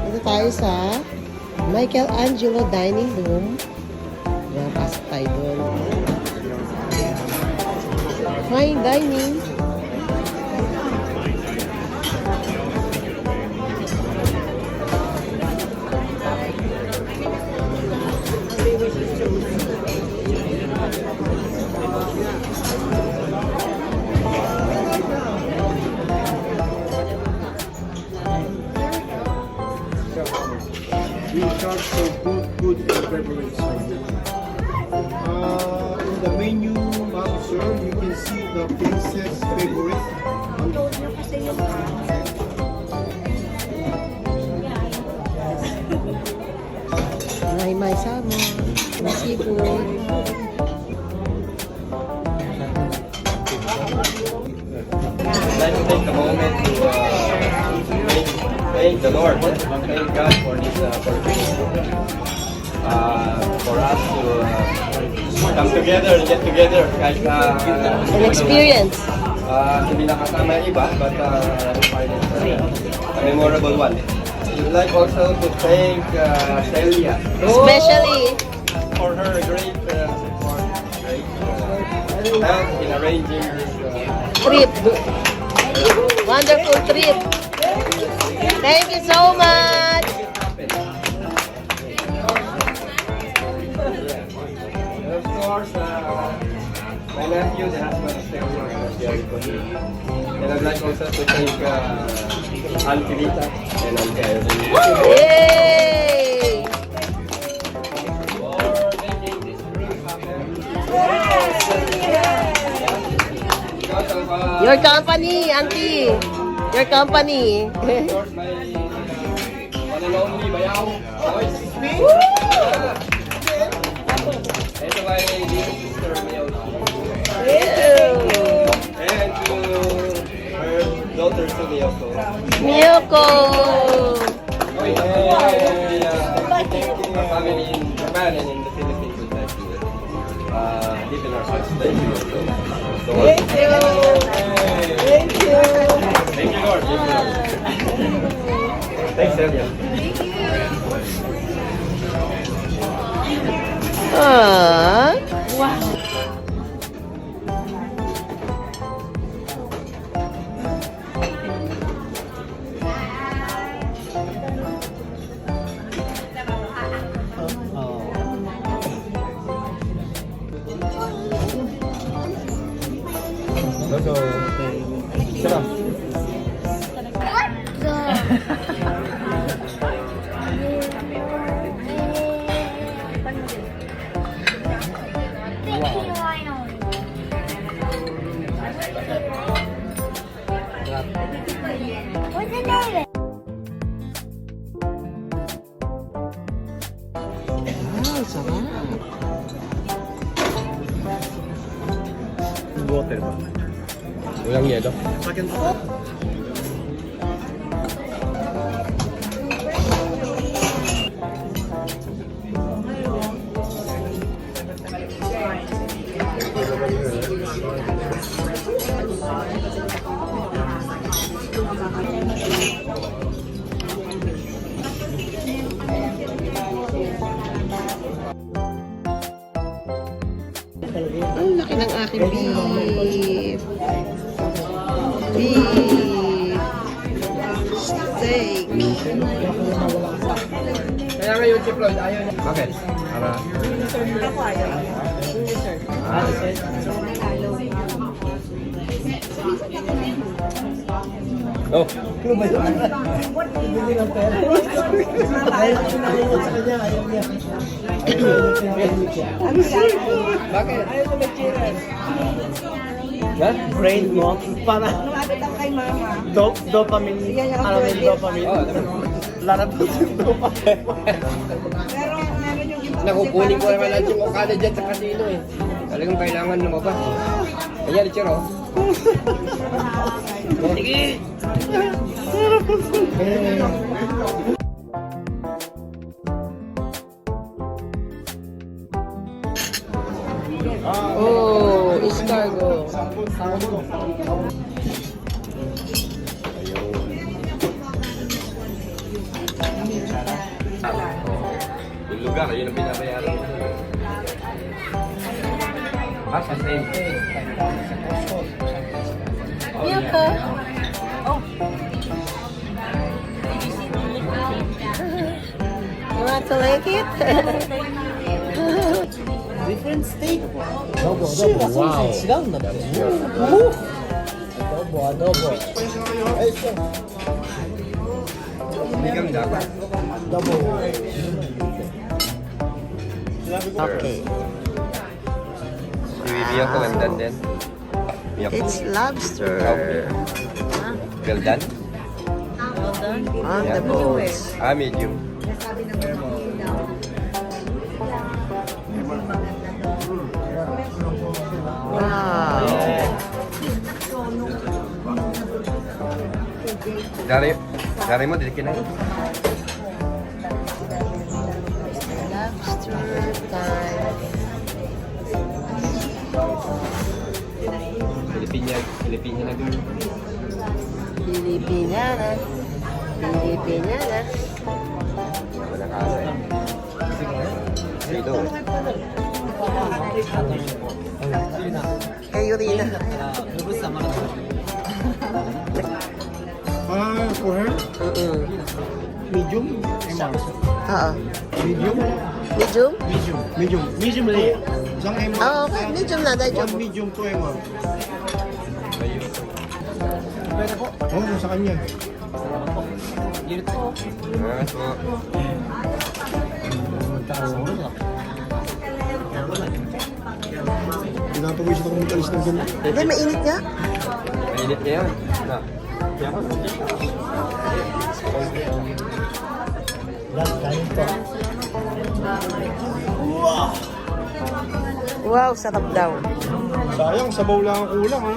Dito tayo sa Michelangelo Dining Room. Yan, pasok tayo doon. Fine dining. We charge for good beverage service. In the menu, ma'am, sir, you can see the princess favorite. May salmon. May seafood. Let's take a moment to thank the Lord, thank God for this opportunity, for us to come together and get together. Kahit An experience. hindi nakasama yung iba, but find it a memorable one. We'd like also to thank Celia Especially for her great support, great help in arranging this trip. Wonderful trip. Thank you so much. And of course, my nephew, the husband of Celia, was very good. And I'd like also to thank Auntie Rita and Auntie Irene Yay! for making this room happen. Because of, Your company, auntie. Your company. of course, my one and only Bayaw boys. And to my dear sister, Mio. And to her daughter, Sumioko. Miyoko. My family in Japan and in the Philippines would like to live in our hearts. Thank you. Thank you. Thank you. Thank you, Lord. Thank you, Lord. Thanks, Celia. Ah. So, sarap. What's the name? Wow, sarap. Water ba? Walang yelo. Ang laki ng aking beef. Beef. Steak. Kaya ngayon si Floyd ayaw niya. Bakit? Para... Ako ayaw. Oh. Bakit? Ayaw ko may cheers. Ha? Brain mo. Para Lumapit ako kay mama. dopamine. Alam mo yung dopamine. Oo, diba? Lalabas yung dopamine. Meron yung iba. Nakukunin ko naman lang yung Okada dyan sa casino eh. Talagang kailangan lumabas. Kaya Richard oh. Sige! Oh, escargot. yun ang pinabayaran mo. Sa same. Milk. Oh. You want to lick it? Different steak. Wow. 違うんだって。おアドボ。 Bigyan dapat. Okay. Bibigyan ko well done din. Bibigyan ko. It's lobster Well done? on the boats. Medium. Wow. Dari mo, didikin na. Lobster time. Pilipina na girl. Pilipinana. Pilipinana. Wala kasi. Dito. Hey, Yurina. For her? Medium? Oo. Medium? Medium? Medium. Medium rare. Isang MR. Oo, okay. Medium na. Dahil One medium, 2 MR. Oo, sa kanya. Pinapawis ako ng alis ng ganun. Hindi, mainit nga. Mainit niya yan. Na. Wow, sarap daw. Sayang, sabaw lang ang kulang ha.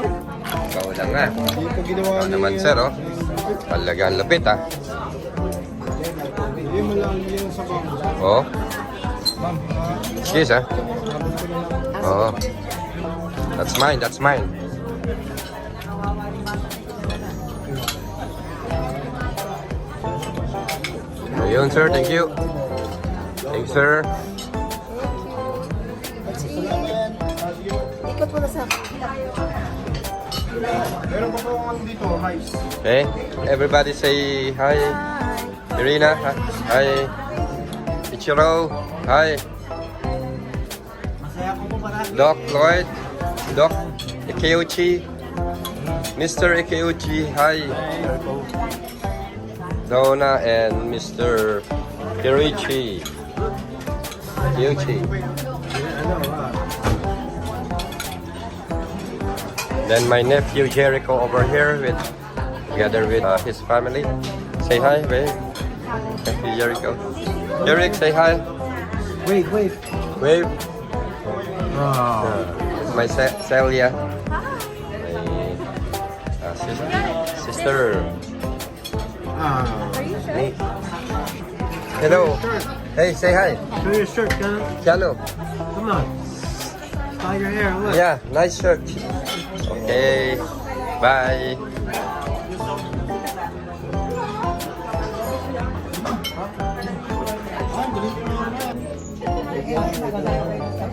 Ikaw lang nga. Hindi ko ginawa niya. Naman sir, oh. Talagang lapit, ah. Hindi mo lang yung sabaw. Oh. Ma'am, Excuse, ah. Oh. That's mine, that's mine. Ayun, sir. Thank you. Thanks, sir. Ikot mo na sa meron pa po ako dito, rice. Okay. Everybody say hi. Irina, hi. Ichiro, hi. Doc Lloyd, Doc Ikeuchi, Mr. Ikeuchi, hi. Donna and Mr. Kirichi. Ikeuchi. Then my nephew Jericho over here together with his family. Say hi, babe. Nephew Jericho. Jericho, say hi. Wait. Wave. This is my Celia. My sister. Me. Hello. Hey, say hi. Show your shirt, huh? Hello. Come on. Tie your hair, look. Yeah, nice shirt. Okay. Bye.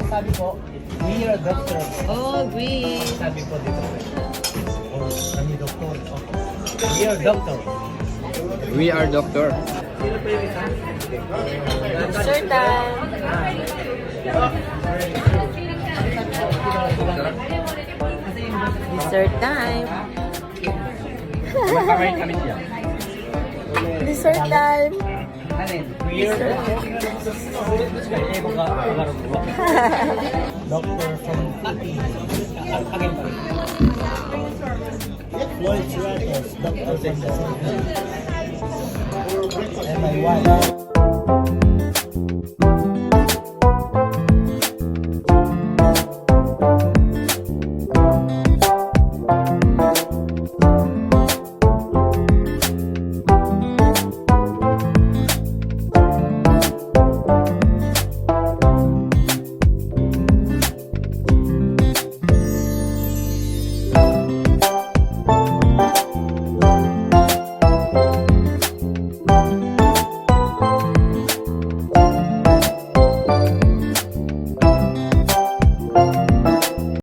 Sabi ko, we are doctor. Oh, we. Sabi ko dito. Oh, kami doktor. We are doctor. We are doctor. Sir time. Dessert time. Dessert time. We are doctor from again. Lloyd Chiratos, doctor from the and my wife.